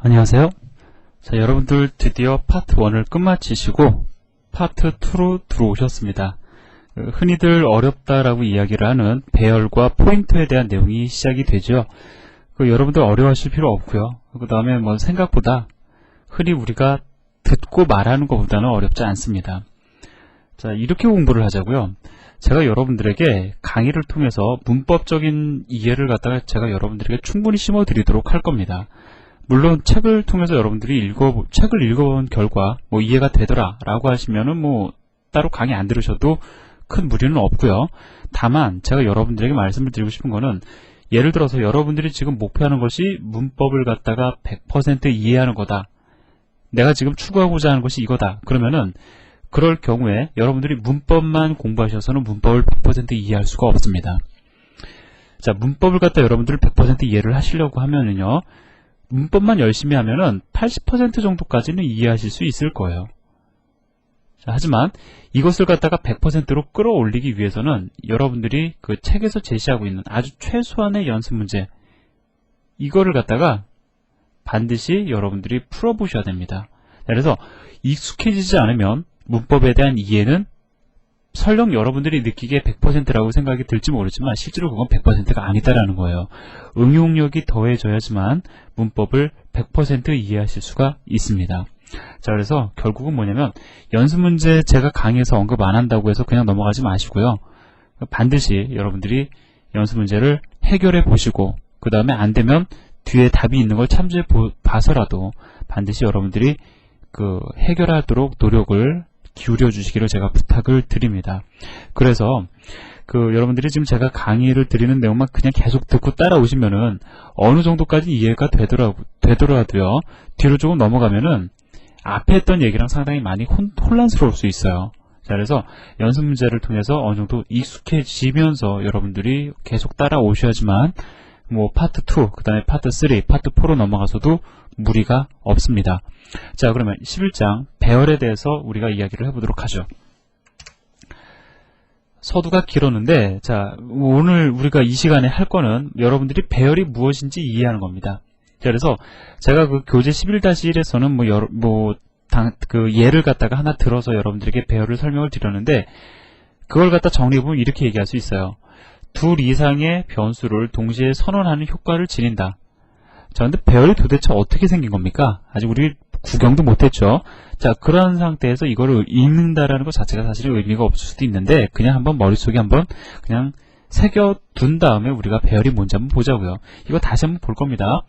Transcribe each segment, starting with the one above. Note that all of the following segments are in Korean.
안녕하세요. 자, 여러분들 드디어 파트 1을 끝마치시고 파트 2로 들어오셨습니다. 흔히들 어렵다라고 이야기를 하는 배열과 포인터에 대한 내용이 시작이 되죠. 여러분들 어려워하실 필요 없고요. 그 다음에 생각보다 흔히 우리가 듣고 말하는 것보다는 어렵지 않습니다. 자, 이렇게 공부를 하자고요. 제가 여러분들에게 강의를 통해서 문법적인 이해를 갖다가 제가 여러분들에게 충분히 심어드리도록 할 겁니다. 물론 책을 통해서 여러분들이 책을 읽어본 결과 이해가 되더라 라고 하시면은 따로 강의 안 들으셔도 큰 무리는 없고요. 다만 제가 여러분들에게 말씀을 드리고 싶은 거는, 예를 들어서 여러분들이 지금 목표하는 것이 문법을 갖다가 100% 이해하는 거다, 내가 지금 추구하고자 하는 것이 이거다, 그러면은 그럴 경우에 여러분들이 문법만 공부하셔서는 문법을 100% 이해할 수가 없습니다. 자, 문법을 갖다 여러분들 100% 이해를 하시려고 하면은요, 문법만 열심히 하면은 80% 정도까지는 이해하실 수 있을 거예요. 자, 하지만 이것을 갖다가 100%로 끌어올리기 위해서는 여러분들이 그 책에서 제시하고 있는 아주 최소한의 연습 문제, 이거를 갖다가 반드시 여러분들이 풀어보셔야 됩니다. 그래서 익숙해지지 않으면 문법에 대한 이해는 설령 여러분들이 느끼기에 100%라고 생각이 들지 모르지만 실제로 그건 100%가 아니다라는 거예요. 응용력이 더해져야지만 문법을 100% 이해하실 수가 있습니다. 자, 그래서 결국은 뭐냐면, 연습 문제 제가 강의에서 언급 안 한다고 해서 그냥 넘어가지 마시고요. 반드시 여러분들이 연습 문제를 해결해 보시고, 그 다음에 안 되면 뒤에 답이 있는 걸 참조해 봐서라도 반드시 여러분들이 해결하도록 노력을 기울여 주시기를 제가 부탁을 드립니다. 그래서 여러분들이 지금 제가 강의를 드리는 내용만 그냥 계속 듣고 따라오시면은 어느 정도까지 이해가 되더라도요, 뒤로 조금 넘어가면은 앞에 했던 얘기랑 상당히 많이 혼란스러울 수 있어요. 자, 그래서 연습 문제를 통해서 어느 정도 익숙해지면서 여러분들이 계속 따라오셔야지만 파트 2, 그 다음에 파트 3, 파트 4로 넘어가서도 무리가 없습니다. 자, 그러면 11장 배열에 대해서 우리가 이야기를 해보도록 하죠. 서두가 길었는데, 자, 오늘 우리가 이 시간에 할 거는 여러분들이 배열이 무엇인지 이해하는 겁니다. 자, 그래서 제가 교재 11-1에서는 예를 갖다가 하나 들어서 여러분들에게 배열을 설명을 드렸는데, 그걸 갖다 정리해보면 이렇게 얘기할 수 있어요. 둘 이상의 변수를 동시에 선언하는 효과를 지닌다. 자, 근데 배열이 도대체 어떻게 생긴 겁니까? 아직 우리 구경도 못했죠. 자, 그러한 상태에서 이거를 읽는다라는 것 자체가 사실은 의미가 없을 수도 있는데, 그냥 한번 머릿속에 한번 그냥 새겨둔 다음에 우리가 배열이 뭔지 한번 보자고요. 이거 다시 한번 볼 겁니다.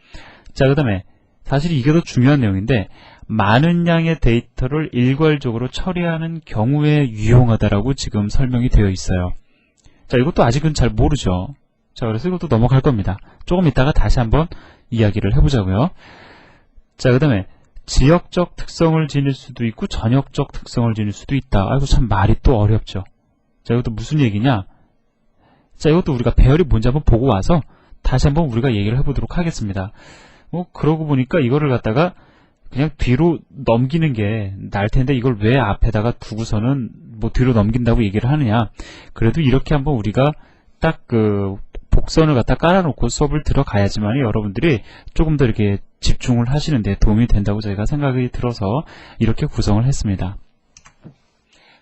자, 그 다음에 사실 이게 더 중요한 내용인데, 많은 양의 데이터를 일괄적으로 처리하는 경우에 유용하다라고 지금 설명이 되어 있어요. 자, 이것도 아직은 잘 모르죠. 자, 그래서 이것도 넘어갈 겁니다. 조금 이따가 다시 한번 이야기를 해보자고요. 자, 그 다음에 지역적 특성을 지닐 수도 있고 전역적 특성을 지닐 수도 있다. 아이고, 참 말이 또 어렵죠. 자, 이것도 무슨 얘기냐? 자, 이것도 우리가 배열이 뭔지 한번 보고 와서 다시 한번 우리가 얘기를 해보도록 하겠습니다. 그러고 보니까 이거를 갖다가 그냥 뒤로 넘기는 게 나을 텐데, 이걸 왜 앞에다가 두고서는 뒤로 넘긴다고 얘기를 하느냐. 그래도 이렇게 한번 우리가 딱 복선을 갖다 깔아놓고 수업을 들어가야지만 여러분들이 조금 더 이렇게 집중을 하시는데 도움이 된다고 저희가 생각이 들어서 이렇게 구성을 했습니다.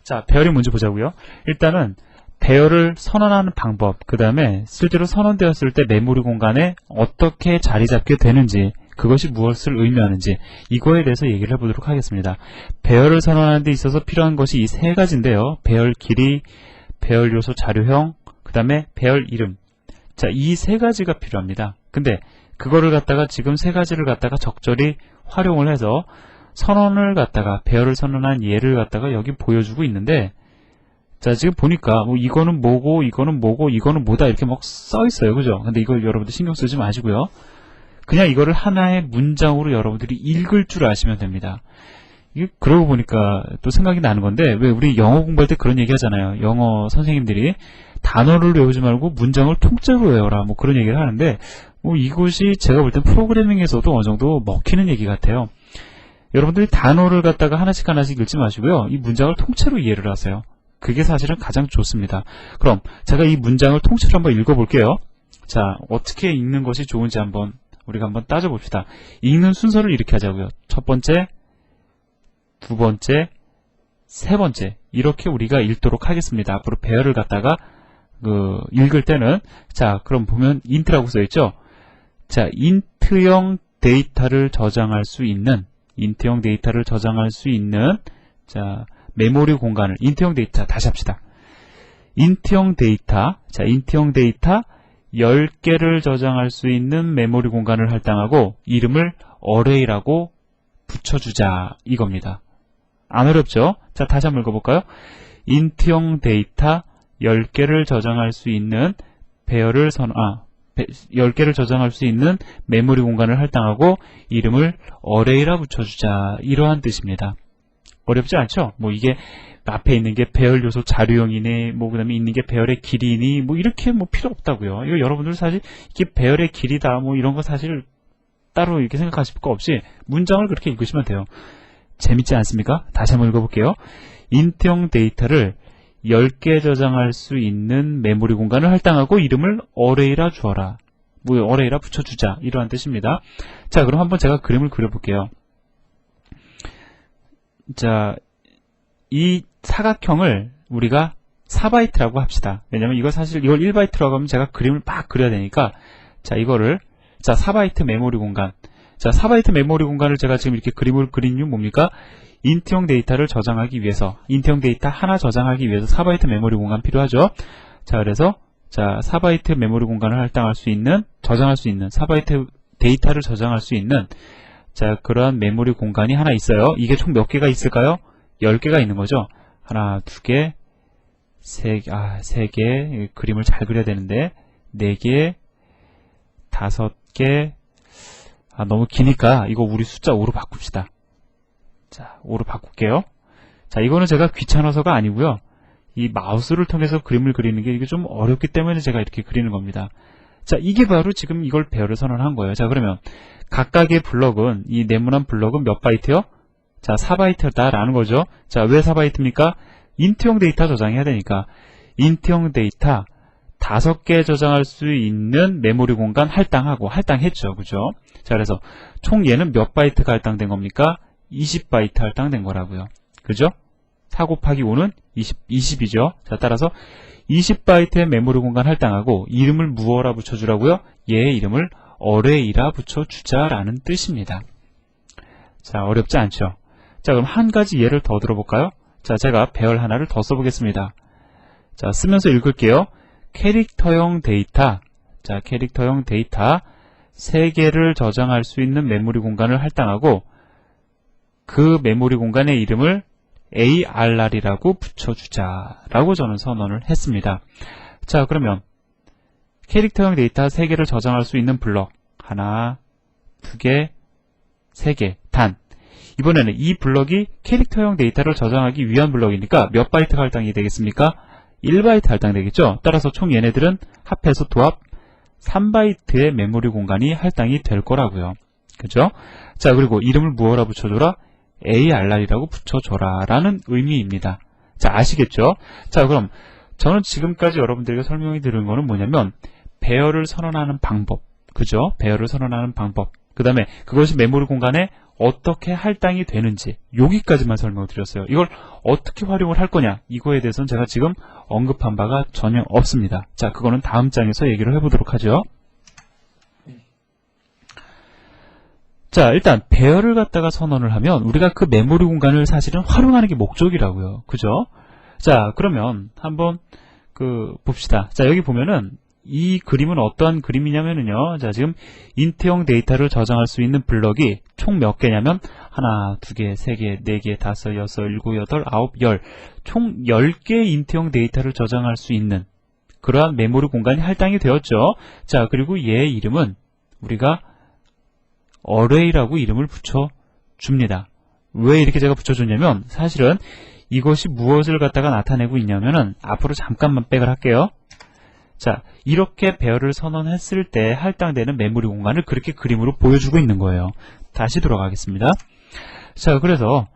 자, 배열이 뭔지 보자고요. 일단은 배열을 선언하는 방법, 그 다음에 실제로 선언되었을 때 메모리 공간에 어떻게 자리 잡게 되는지, 그것이 무엇을 의미하는지, 이거에 대해서 얘기를 해보도록 하겠습니다. 배열을 선언하는 데 있어서 필요한 것이 이 세 가지인데요. 배열 길이, 배열 요소 자료형, 그 다음에 배열 이름. 자, 이 세 가지가 필요합니다. 근데 그거를 갖다가 지금 세 가지를 갖다가 적절히 활용을 해서 선언을 갖다가, 배열을 선언한 예를 갖다가 여기 보여주고 있는데, 자, 지금 보니까 이거는 뭐고 이거는 뭐고 이거는 뭐다 이렇게 써 있어요. 그죠? 근데 이거 여러분들 신경 쓰지 마시고요. 그냥 이거를 하나의 문장으로 여러분들이 읽을 줄 아시면 됩니다. 그러고 보니까 또 생각이 나는 건데, 왜 우리 영어 공부할 때 그런 얘기 하잖아요. 영어 선생님들이 단어를 외우지 말고 문장을 통째로 외워라, 그런 얘기를 하는데, 이것이 제가 볼 땐 프로그래밍에서도 어느 정도 먹히는 얘기 같아요. 여러분들이 단어를 갖다가 하나씩 하나씩 읽지 마시고요, 이 문장을 통째로 이해를 하세요. 그게 사실은 가장 좋습니다. 그럼 제가 이 문장을 통째로 한번 읽어볼게요. 자, 어떻게 읽는 것이 좋은지 한번 우리가 한번 따져봅시다. 읽는 순서를 이렇게 하자고요. 첫 번째, 두 번째, 세 번째 이렇게 우리가 읽도록 하겠습니다. 앞으로 배열을 갖다가 읽을 때는 자 그럼 보면 인트라고 써있죠. 자 인트형 데이터를 저장할 수 있는 자 메모리 공간을 인트형 데이터 다시 합시다. 인트형 데이터 10개를 저장할 수 있는 메모리 공간을 할당하고 이름을 어레이라고 붙여주자 이겁니다. 안 어렵죠? 자 다시 한번 읽어볼까요? 인트형 데이터 10개를 저장할 수 있는 10개를 저장할 수 있는 메모리 공간을 할당하고 이름을 어레이라 붙여주자 이러한 뜻입니다. 어렵지 않죠? 뭐 이게 앞에 있는 게 배열 요소 자료형이네, 뭐 그다음에 있는 게 배열의 길이니, 뭐 이렇게 뭐 필요 없다고요. 이거 여러분들 사실 이게 배열의 길이다, 뭐 이런 거 사실 따로 이렇게 생각하실 거 없이 문장을 그렇게 읽으시면 돼요. 재밌지 않습니까? 다시 한번 읽어볼게요. 인트형 데이터를 10개 저장할 수 있는 메모리 공간을 할당하고 이름을 어레이라 주어라. 뭐 어레이라 붙여주자 이러한 뜻입니다. 자 그럼 한번 제가 그림을 그려볼게요. 자 이 사각형을 우리가 4바이트라고 합시다. 왜냐면 이걸 1바이트라고 하면 제가 그림을 막 그려야 되니까 자 이거를 4바이트 메모리 공간. 자 4바이트 메모리 공간을 제가 지금 이렇게 그림을 그린 이유 뭡니까? 인트형 데이터를 저장하기 위해서 인트형 데이터 하나 저장하기 위해서 4바이트 메모리 공간 필요하죠. 자 그래서 4바이트 메모리 공간을 할당할 수 있는 저장할 수 있는 4바이트 데이터를 저장할 수 있는 자 그러한 메모리 공간이 하나 있어요. 이게 총 몇 개가 있을까요? 10개가 있는 거죠. 하나, 두 개, 세 개, 그림을 잘 그려야 되는데 4개, 5개, 너무 기니까 이거 우리 숫자 5로 바꿉시다. 자, 5로 바꿀게요. 자, 이거는 제가 귀찮아서가 아니고요. 이 마우스를 통해서 그림을 그리는 게 이게 좀 어렵기 때문에 제가 이렇게 그리는 겁니다. 자, 이게 바로 지금 이걸 배열을 선언한 거예요. 자, 그러면 각각의 블럭은 이 네모난 블럭은 몇 바이트요? 자, 4바이트다라는 거죠. 자, 왜 4바이트입니까? 인트형 데이터 저장해야 되니까. 인트형 데이터 5개 저장할 수 있는 메모리 공간 할당했죠. 그죠? 자, 그래서 총 얘는 몇 바이트가 할당된 겁니까? 20바이트 할당된 거라고요. 그죠? 4 곱하기 5는 20이죠. 자, 따라서 20바이트의 메모리 공간 할당하고 이름을 무어라 붙여주라고요? 얘의 이름을 어레이라 붙여주자라는 뜻입니다. 자, 어렵지 않죠? 자, 그럼 한 가지 예를 더 들어볼까요? 자, 제가 배열 하나를 더 써보겠습니다. 자, 쓰면서 읽을게요. 캐릭터형 데이터. 자, 캐릭터형 데이터 3개를 저장할 수 있는 메모리 공간을 할당하고 그 메모리 공간의 이름을 ARR이라고 붙여주자라고 저는 선언을 했습니다. 자, 그러면 캐릭터형 데이터 3개를 저장할 수 있는 블럭 하나, 2개, 3개, 단 이번에는 이 블럭이 캐릭터형 데이터를 저장하기 위한 블럭이니까 몇 바이트가 할당이 되겠습니까? 1바이트 할당되겠죠? 따라서 총 얘네들은 합해서 도합 3바이트의 메모리 공간이 할당이 될 거라고요. 그죠? 자, 그리고 이름을 무어라 붙여줘라? ARR이라고 붙여줘라 라는 의미입니다. 자, 아시겠죠? 자, 그럼 저는 지금까지 여러분들에게 설명해 드린 거는 뭐냐면 배열을 선언하는 방법, 그죠? 배열을 선언하는 방법, 그 다음에 그것이 메모리 공간에 어떻게 할당이 되는지 여기까지만 설명을 드렸어요. 이걸 어떻게 활용을 할 거냐 이거에 대해서는 제가 지금 언급한 바가 전혀 없습니다. 자, 그거는 다음 장에서 얘기를 해보도록 하죠. 자, 일단 배열을 갖다가 선언을 하면 우리가 그 메모리 공간을 사실은 활용하는 게 목적이라고요. 그죠? 자, 그러면 한번 봅시다. 자, 여기 보면은 이 그림은 어떠한 그림이냐면요. 자, 지금 인트형 데이터를 저장할 수 있는 블럭이 총 몇 개냐면 하나, 두 개, 세 개, 네 개, 다섯, 여섯, 일곱, 여덟, 아홉, 열. 총 10개의 인트형 데이터를 저장할 수 있는 그러한 메모리 공간이 할당이 되었죠. 자, 그리고 얘의 이름은 우리가 어레이라고 이름을 붙여줍니다. 왜 이렇게 제가 붙여줬냐면 사실은 이것이 무엇을 갖다가 나타내고 있냐면은 앞으로 잠깐만 백을 할게요. 자, 이렇게 배열을 선언했을 때 할당되는 메모리 공간을 그렇게 그림으로 보여주고 있는 거예요. 다시 돌아가겠습니다. 자, 그래서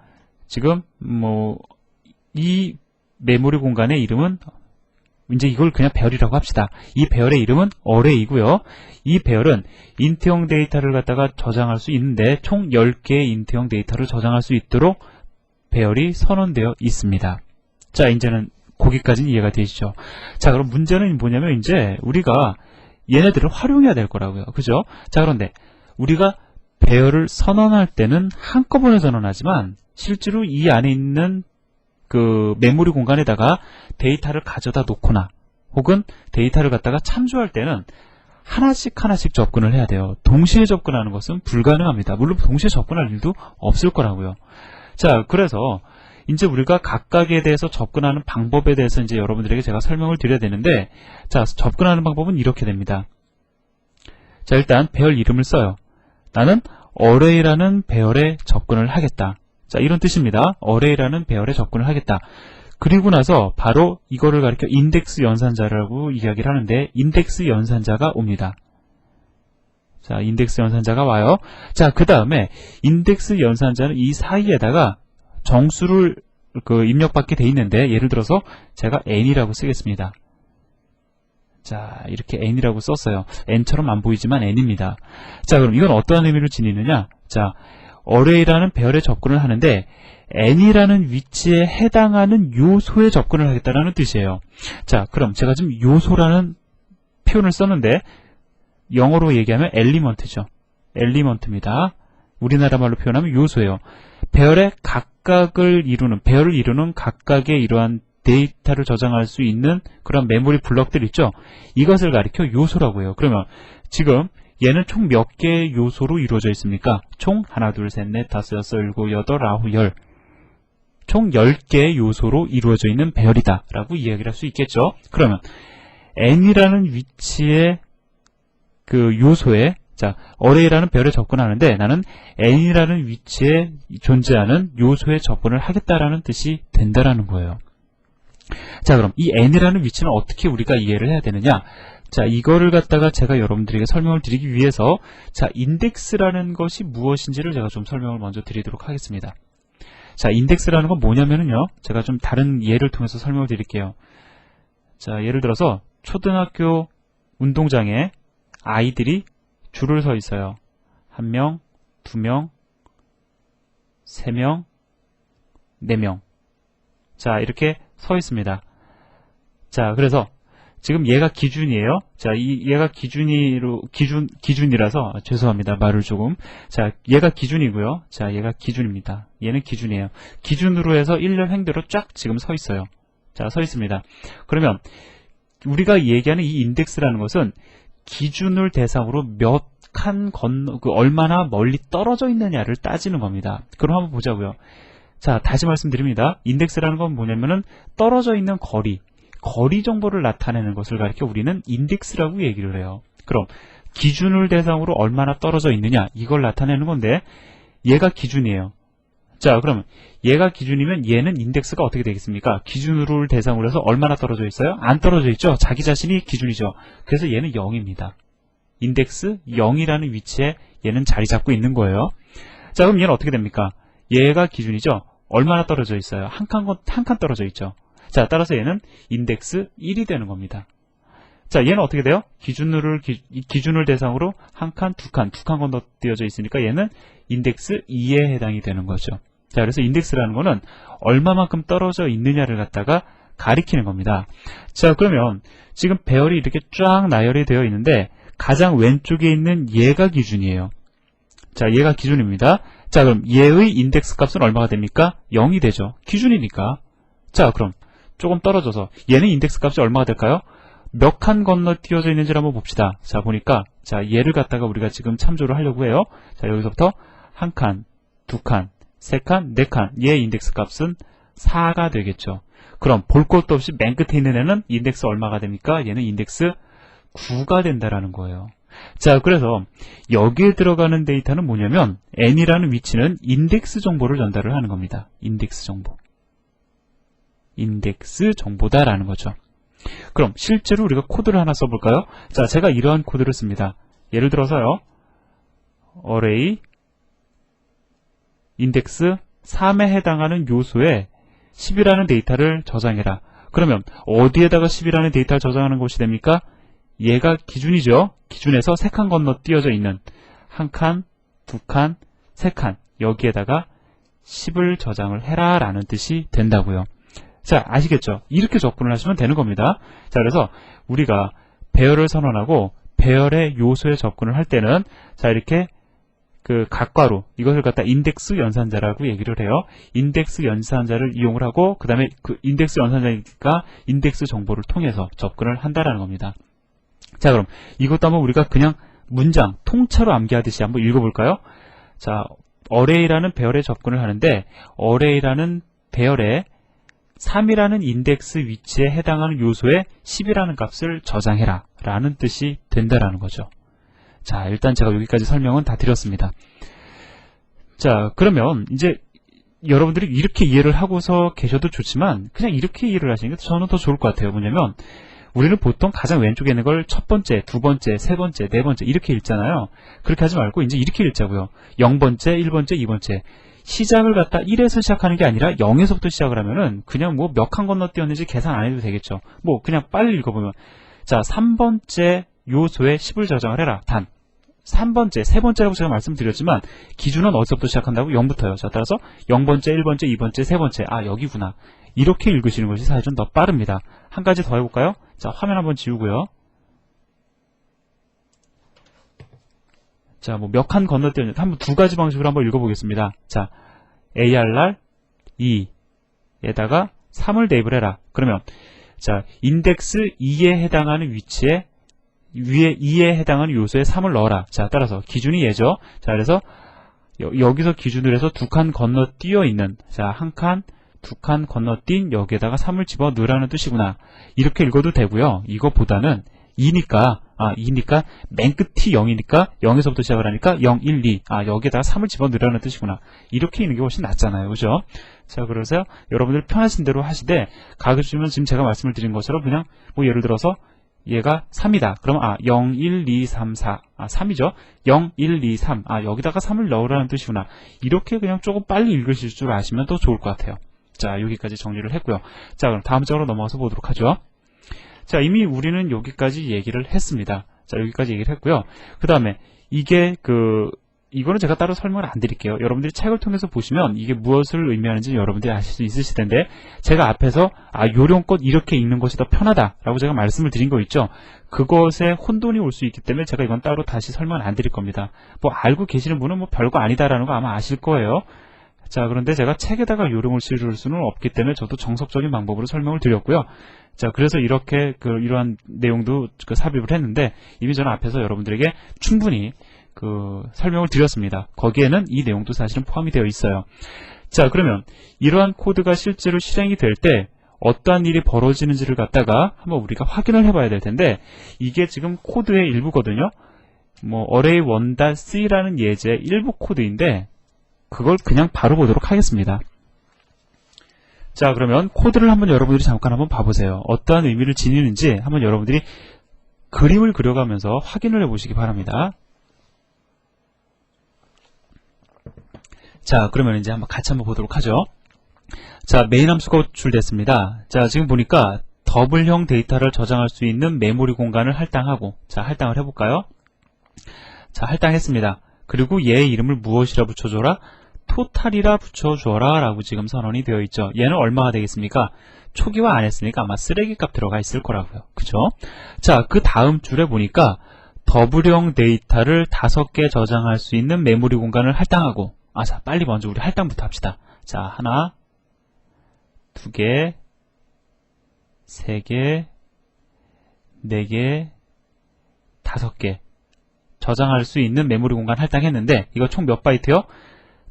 지금 이 메모리 공간의 이름은 이제 이걸 그냥 배열이라고 합시다. 이 배열의 이름은 어레이고요. 이 배열은 인트형 데이터를 갖다가 저장할 수 있는데 총 10개의 인트형 데이터를 저장할 수 있도록 배열이 선언되어 있습니다. 자, 이제는 거기까지는 이해가 되시죠? 자, 그럼 문제는 뭐냐면 이제 우리가 얘네들을 활용해야 될 거라고요. 그죠? 자, 그런데 우리가 배열을 선언할 때는 한꺼번에 선언하지만 실제로 이 안에 있는 그 메모리 공간에다가 데이터를 가져다 놓거나 혹은 데이터를 갖다가 참조할 때는 하나씩 접근을 해야 돼요. 동시에 접근하는 것은 불가능합니다. 물론 동시에 접근할 일도 없을 거라고요. 자, 그래서 이제 우리가 각각에 대해서 접근하는 방법에 대해서 이제 여러분들에게 제가 설명을 드려야 되는데, 자, 접근하는 방법은 이렇게 됩니다. 자, 일단 배열 이름을 써요. 나는 어레이라는 배열에 접근을 하겠다. 자, 이런 뜻입니다. 어레이라는 배열에 접근을 하겠다. 그리고 나서 바로 이거를 가리켜 인덱스 연산자라고 이야기를 하는데, 인덱스 연산자가 옵니다. 자, 인덱스 연산자가 와요. 자, 그 다음에 인덱스 연산자는 이 사이에다가 정수를 입력받게 돼 있는데, 예를 들어서 제가 n이라고 쓰겠습니다. 자, 이렇게 n이라고 썼어요. n처럼 안 보이지만 n입니다. 자, 그럼 이건 어떠한 의미를 지니느냐? 자, 어레이라는 배열에 접근을 하는데 n이라는 위치에 해당하는 요소에 접근을 하겠다는 뜻이에요. 자, 그럼 제가 지금 요소라는 표현을 썼는데 영어로 얘기하면 엘리먼트죠. 엘리먼트입니다. 우리나라 말로 표현하면 요소예요. 배열의 각각을 이루는, 배열을 이루는 각각의 이러한 데이터를 저장할 수 있는 그런 메모리 블럭들 있죠. 이것을 가리켜 요소라고 해요. 그러면 지금 얘는 총 몇 개의 요소로 이루어져 있습니까? 총 하나, 둘, 셋, 넷, 다섯, 여섯, 일곱, 여덟, 아홉, 열. 총 10개의 요소로 이루어져 있는 배열이다 라고 이야기를 할 수 있겠죠. 그러면 n이라는 위치의 그 요소에, 자, 어레이라는 배열에 접근하는데 나는 n이라는 위치에 존재하는 요소에 접근을 하겠다라는 뜻이 된다라는 거예요. 자, 그럼 이 n이라는 위치는 어떻게 우리가 이해를 해야 되느냐? 자, 이거를 갖다가 제가 여러분들에게 설명을 드리기 위해서, 자, 인덱스라는 것이 무엇인지를 제가 좀 설명을 먼저 드리도록 하겠습니다. 자, 인덱스라는 건 뭐냐면은요, 제가 좀 다른 예를 통해서 설명을 드릴게요. 자, 예를 들어서 초등학교 운동장에 아이들이 줄을 서 있어요. 1명, 2명, 3명, 4명. 자, 이렇게 서 있습니다. 자, 그래서 지금 얘가 기준이에요. 자, 얘가 기준이라서, 죄송합니다. 말을 조금. 자, 얘가 기준이고요. 자, 얘가 기준입니다. 얘는 기준이에요. 기준으로 해서 일렬 횡대로 쫙 지금 서 있어요. 자, 서 있습니다. 그러면 우리가 얘기하는 이 인덱스라는 것은 기준을 대상으로 몇 칸 얼마나 멀리 떨어져 있느냐를 따지는 겁니다. 그럼 한번 보자고요. 자, 다시 말씀드립니다. 인덱스라는 건 뭐냐면은 떨어져 있는 거리 정보를 나타내는 것을 가리켜 우리는 인덱스라고 얘기를 해요. 그럼 기준을 대상으로 얼마나 떨어져 있느냐, 이걸 나타내는 건데 얘가 기준이에요. 자, 그러면 얘가 기준이면 얘는 인덱스가 어떻게 되겠습니까? 기준을 대상으로 해서 얼마나 떨어져 있어요? 안 떨어져 있죠? 자기 자신이 기준이죠. 그래서 얘는 0입니다. 인덱스 0이라는 위치에 얘는 자리 잡고 있는 거예요. 자, 그럼 얘는 어떻게 됩니까? 얘가 기준이죠? 얼마나 떨어져 있어요? 한 칸 떨어져 있죠. 자, 따라서 얘는 인덱스 1이 되는 겁니다. 자, 얘는 어떻게 돼요? 기준을 대상으로 한 칸, 두 칸 건너뛰어져 있으니까 얘는 인덱스 2에 해당이 되는 거죠. 자, 그래서 인덱스라는 거는 얼마만큼 떨어져 있느냐를 갖다가 가리키는 겁니다. 자, 그러면 지금 배열이 이렇게 쫙 나열이 되어 있는데 가장 왼쪽에 있는 얘가 기준이에요. 자, 얘가 기준입니다. 자, 그럼 얘의 인덱스 값은 얼마가 됩니까? 0이 되죠. 기준이니까. 자, 그럼 조금 떨어져서 얘는 인덱스 값이 얼마가 될까요? 몇 칸 건너뛰어져 있는지를 한번 봅시다. 자, 보니까 자, 얘를 갖다가 우리가 지금 참조를 하려고 해요. 자, 여기서부터 한 칸, 두 칸, 세 칸, 네 칸. 얘의 인덱스 값은 4가 되겠죠. 그럼 볼 것도 없이 맨 끝에 있는 애는 인덱스 얼마가 됩니까? 얘는 인덱스 9가 된다라는 거예요. 자, 그래서 여기에 들어가는 데이터는 뭐냐면 n이라는 위치는 인덱스 정보를 전달을 하는 겁니다. 인덱스 정보. 인덱스 정보다라는 거죠. 그럼 실제로 우리가 코드를 하나 써볼까요? 자, 제가 이러한 코드를 씁니다. 예를 들어서요, array 인덱스 3에 해당하는 요소에 10이라는 데이터를 저장해라. 그러면 어디에다가 10이라는 데이터를 저장하는 것이 됩니까? 얘가 기준이죠. 기준에서 3칸 건너뛰어져 있는 1칸, 2칸, 3칸 여기에다가 10을 저장을 해라 라는 뜻이 된다고요. 자, 아시겠죠? 이렇게 접근을 하시면 되는 겁니다. 자, 그래서 우리가 배열을 선언하고 배열의 요소에 접근을 할 때는 자, 이렇게 그 갓괄호 이것을 갖다 인덱스 연산자라고 얘기를 해요. 인덱스 연산자를 이용을 하고 그 다음에 그 인덱스 연산자니까 인덱스 정보를 통해서 접근을 한다라는 겁니다. 자, 그럼 이것도 한번 우리가 그냥 문장 통째로 암기하듯이 한번 읽어볼까요? 자, 어레이라는 배열에 접근을 하는데 어레이라는 배열에 3이라는 인덱스 위치에 해당하는 요소에 10이라는 값을 저장해라 라는 뜻이 된다라는 거죠. 자, 일단 제가 여기까지 설명은 다 드렸습니다. 자, 그러면 이제 여러분들이 이렇게 이해를 하고서 계셔도 좋지만 그냥 이렇게 이해를 하시는 게 저는 더 좋을 것 같아요. 뭐냐면 우리는 보통 가장 왼쪽에 있는 걸 첫 번째, 두 번째, 세 번째, 네 번째 이렇게 읽잖아요. 그렇게 하지 말고 이제 이렇게 읽자고요. 0번째, 1번째, 2번째. 시작을 갖다 1에서 시작하는 게 아니라 0에서부터 시작을 하면은 그냥 뭐 몇 칸 건너뛰었는지 계산 안 해도 되겠죠. 뭐 그냥 빨리 읽어보면 자, 3번째 요소에 10을 저장을 해라. 단 3번째, 세 번째라고 제가 말씀드렸지만 기준은 어디서부터 시작한다고? 0부터요. 자, 따라서 0번째, 1번째, 2번째, 세 번째. 아, 여기구나. 이렇게 읽으시는 것이 사실은 더 빠릅니다. 한 가지 더 해볼까요? 자, 화면 한번 지우고요. 자, 뭐 몇 칸 건너뛰었는지 한번 두 가지 방식으로 한번 읽어보겠습니다. 자, ARR 2에다가 3을 대입을 해라. 그러면 자, 인덱스 2에 해당하는 위치에 위에 2에 해당하는 요소에 3을 넣어라. 자, 따라서 기준이 얘죠. 자, 그래서 여기서 기준으로 해서 두 칸 건너뛰어 있는 자, 한 칸, 두 칸 건너뛴 여기에다가 3을 집어 넣으라는 뜻이구나. 이렇게 읽어도 되고요. 이거보다는 2니까 맨 끝이 0이니까 0에서부터 시작을 하니까 0, 1, 2 여기에다가 3을 집어 넣으라는 뜻이구나. 이렇게 읽는 게 훨씬 낫잖아요. 그죠? 자, 그래서 여러분들 편하신 대로 하시되 가급적이면 지금 제가 말씀을 드린 것처럼 그냥 뭐 예를 들어서 얘가 3이다. 그럼 0, 1, 2, 3, 4. 3이죠. 0, 1, 2, 3. 여기다가 3을 넣으라는 뜻이구나. 이렇게 그냥 조금 빨리 읽으실 줄 아시면 더 좋을 것 같아요. 자, 여기까지 정리를 했고요. 자, 그럼 다음 장으로 넘어가서 보도록 하죠. 자, 이미 우리는 여기까지 얘기를 했습니다. 자, 여기까지 얘기를 했고요. 그 다음에 이게 이거는 제가 따로 설명을 안 드릴게요. 여러분들이 책을 통해서 보시면 이게 무엇을 의미하는지 여러분들이 아실 수 있으실 텐데 제가 앞에서 요령껏 이렇게 읽는 것이 더 편하다라고 제가 말씀을 드린 거 있죠. 그것에 혼돈이 올 수 있기 때문에 제가 이건 따로 다시 설명을 안 드릴 겁니다. 뭐 알고 계시는 분은 뭐 별거 아니다라는 거 아마 아실 거예요. 자, 그런데 제가 책에다가 요령을 실을 수는 없기 때문에 저도 정석적인 방법으로 설명을 드렸고요. 자, 그래서 이렇게 이러한 내용도 삽입을 했는데 이미 저는 앞에서 여러분들에게 충분히 설명을 드렸습니다. 거기에는 이 내용도 사실은 포함이 되어 있어요. 자, 그러면 이러한 코드가 실제로 실행이 될 때 어떠한 일이 벌어지는지를 갖다가 한번 우리가 확인을 해봐야 될 텐데 이게 지금 코드의 일부거든요. 뭐 array1.c라는 예제의 일부 코드인데 그걸 그냥 바로 보도록 하겠습니다. 자, 그러면 코드를 한번 여러분들이 잠깐 한번 봐보세요. 어떠한 의미를 지니는지 한번 여러분들이 그림을 그려가면서 확인을 해보시기 바랍니다. 자, 그러면 이제 같이 한번 보도록 하죠. 자, 메인 함수가 호출됐습니다. 자, 지금 보니까 더블형 데이터를 저장할 수 있는 메모리 공간을 할당하고, 자, 할당을 해볼까요? 자, 할당했습니다. 그리고 얘의 이름을 무엇이라 붙여줘라? 토탈이라 붙여줘라 라고 지금 선언이 되어 있죠. 얘는 얼마가 되겠습니까? 초기화 안 했으니까 아마 쓰레기 값 들어가 있을 거라고요. 그죠? 자, 그 다음 줄에 보니까 더블형 데이터를 5개 저장할 수 있는 메모리 공간을 할당하고, 자, 빨리 먼저 우리 할당부터 합시다. 자, 하나, 2개, 3개, 4개, 5개 저장할 수 있는 메모리 공간 할당했는데 이거 총 몇 바이트요?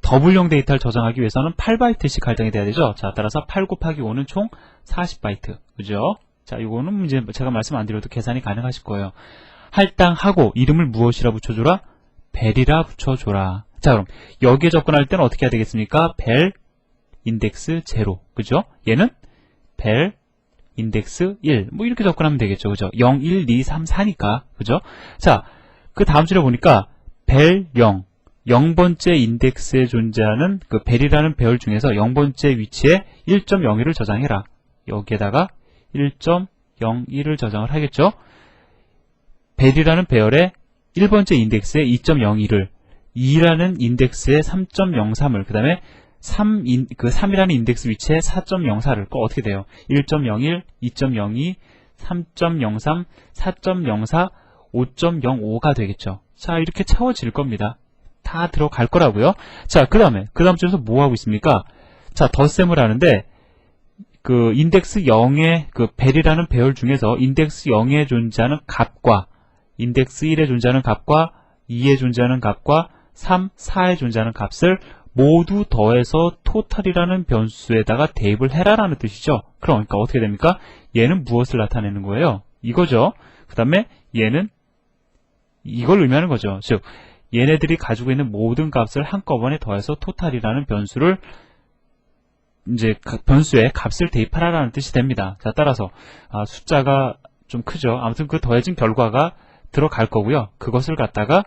더블형 데이터를 저장하기 위해서는 8바이트씩 할당이 돼야 되죠. 자, 따라서 8 곱하기 5는 총 40바이트. 그죠? 자, 이거는 이제 제가 말씀 안 드려도 계산이 가능하실 거예요. 할당하고 이름을 무엇이라 붙여줘라? 벨이라 붙여줘라. 자, 그럼 여기에 접근할 때는 어떻게 해야 되겠습니까? 벨 인덱스 0. 그죠? 얘는 벨 인덱스 1. 뭐 이렇게 접근하면 되겠죠. 그죠? 0, 1, 2, 3, 4니까. 그죠? 자, 그 다음 줄에 보니까 벨 0. 0번째 인덱스에 존재하는 벨이라는 배열 중에서 0번째 위치에 1.01을 저장해라. 여기에다가 1.01을 저장을 하겠죠. 벨이라는 배열의 1번째 인덱스에 2.01을, 2라는 인덱스에 3.03을, 그 다음에 3이라는 인덱스 위치에 4.04를 어떻게 돼요? 1.01, 2.02, 3.03, 4.04, 5.05가 되겠죠. 자, 이렇게 채워질 겁니다. 다 들어갈 거라고요. 자, 그 다음 줄에서 뭐 하고 있습니까? 자, 덧셈을 하는데, 그 인덱스 0의 그 벨이라는 배열 중에서 인덱스 0에 존재하는 값과 인덱스 1에 존재하는 값과 2에 존재하는 값과 3, 4에 존재하는 값을 모두 더해서 토탈이라는 변수에다가 대입을 해라라는 뜻이죠. 그러니까 어떻게 됩니까? 얘는 무엇을 나타내는 거예요? 이거죠. 그 다음에 얘는 이걸 의미하는 거죠. 즉 얘네들이 가지고 있는 모든 값을 한꺼번에 더해서 토탈이라는 변수를 이제 변수에 값을 대입하라라는 뜻이 됩니다. 자, 따라서 숫자가 좀 크죠. 아무튼 그 더해진 결과가 들어갈 거고요. 그것을 갖다가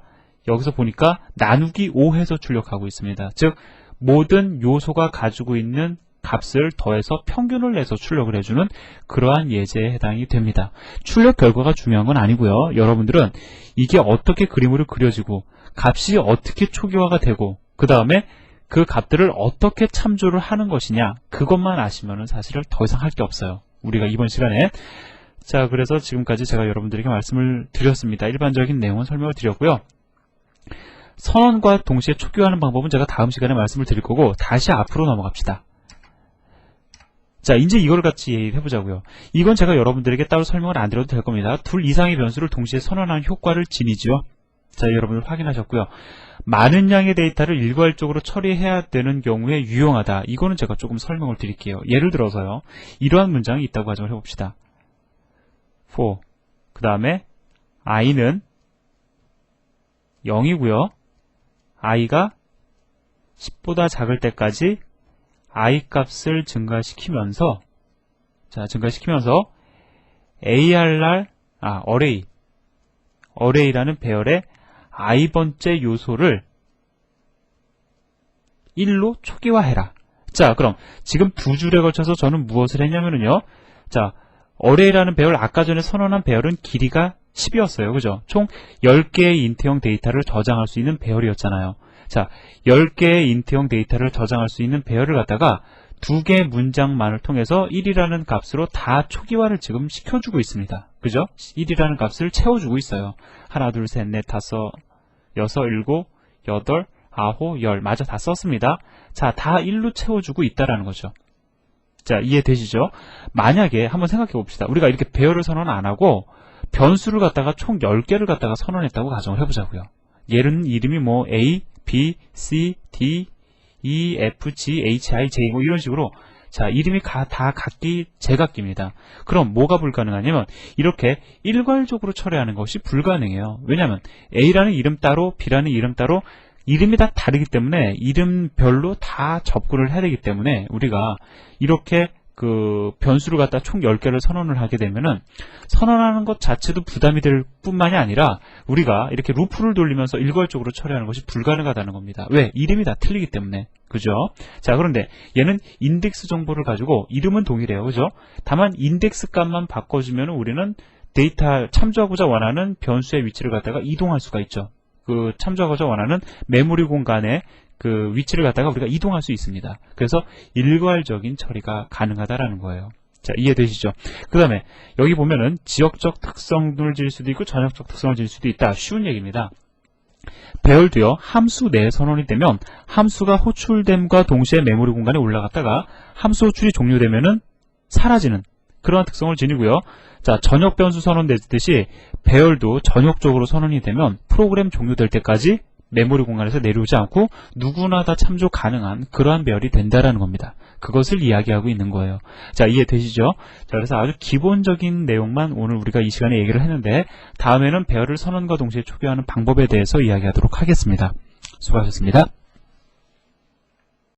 여기서 보니까 나누기 5 해서 출력하고 있습니다. 즉 모든 요소가 가지고 있는 값을 더해서 평균을 내서 출력을 해주는 그러한 예제에 해당이 됩니다. 출력 결과가 중요한 건 아니고요. 여러분들은 이게 어떻게 그림으로 그려지고 값이 어떻게 초기화가 되고 그 다음에 그 값들을 어떻게 참조를 하는 것이냐, 그것만 아시면은 사실은 더 이상 할 게 없어요. 우리가 이번 시간에. 자, 그래서 지금까지 제가 여러분들에게 말씀을 드렸습니다. 일반적인 내용은 설명을 드렸고요. 선언과 동시에 초기화하는 방법은 제가 다음 시간에 말씀을 드릴 거고, 다시 앞으로 넘어갑시다. 자, 이제 이걸 같이 얘기를 해보자고요. 이건 제가 여러분들에게 따로 설명을 안 드려도 될 겁니다. 둘 이상의 변수를 동시에 선언하는 효과를 지니죠. 자, 여러분들 확인하셨고요. 많은 양의 데이터를 일괄적으로 처리해야 되는 경우에 유용하다. 이거는 제가 조금 설명을 드릴게요. 예를 들어서요. 이러한 문장이 있다고 가정을 해봅시다. for 그 다음에 i는 0이고요. i가 10보다 작을 때까지 i 값을 증가시키면서 array라는 배열의 i번째 요소를 1로 초기화해라. 자, 그럼 지금 두 줄에 걸쳐서 저는 무엇을 했냐면요. 자, array라는 배열, 아까 전에 선언한 배열은 길이가 10이었어요. 그죠? 총 10개의 인트형 데이터를 저장할 수 있는 배열이었잖아요. 자, 10개의 인트형 데이터를 저장할 수 있는 배열을 갖다가 두 개의 문장만을 통해서 1이라는 값으로 다 초기화를 지금 시켜주고 있습니다. 그죠? 1이라는 값을 채워주고 있어요. 하나, 둘, 셋, 넷, 다섯, 여섯, 일곱, 여덟, 아홉, 열. 맞아, 다 썼습니다. 자, 다 1로 채워주고 있다라는 거죠. 자, 이해되시죠? 만약에 한번 생각해 봅시다. 우리가 이렇게 배열을 선언 안 하고 변수를 갖다가 총 10개를 갖다가 선언했다고 가정을 해보자고요. 얘는 이름이 뭐 A, B, C, D, E, F, G, H, I, J 뭐 이런 식으로 자, 이름이 다 각기 제각기입니다. 그럼 뭐가 불가능하냐면 이렇게 일괄적으로 처리하는 것이 불가능해요. 왜냐하면 A라는 이름 따로 B라는 이름 따로 이름이 다 다르기 때문에 이름별로 다 접근을 해야 되기 때문에 우리가 이렇게 그 변수를 갖다 총 10개를 선언을 하게 되면은 선언하는 것 자체도 부담이 될 뿐만이 아니라 우리가 이렇게 루프를 돌리면서 일괄적으로 처리하는 것이 불가능하다는 겁니다. 왜? 이름이 다 틀리기 때문에. 그죠? 자, 그런데 얘는 인덱스 정보를 가지고 이름은 동일해요. 그죠? 다만 인덱스 값만 바꿔주면 우리는 데이터 참조하고자 원하는 변수의 위치를 갖다가 이동할 수가 있죠. 그 참조하고자 원하는 메모리 공간에 그 위치를 갖다가 우리가 이동할 수 있습니다. 그래서 일괄적인 처리가 가능하다라는 거예요. 자, 이해되시죠? 그 다음에 여기 보면은 지역적 특성을 질 수도 있고 전역적 특성을 질 수도 있다. 쉬운 얘기입니다. 배열도요, 함수 내에 선언이 되면 함수가 호출됨과 동시에 메모리 공간에 올라갔다가 함수 호출이 종료되면은 사라지는 그러한 특성을 지니고요. 자, 전역 변수 선언되듯이 배열도 전역적으로 선언이 되면 프로그램 종료될 때까지 메모리 공간에서 내려오지 않고 누구나 다 참조 가능한 그러한 배열이 된다라는 겁니다. 그것을 이야기하고 있는 거예요. 자, 이해되시죠? 자, 그래서 아주 기본적인 내용만 오늘 우리가 이 시간에 얘기를 했는데 다음에는 배열을 선언과 동시에 초기화하는 방법에 대해서 이야기하도록 하겠습니다. 수고하셨습니다.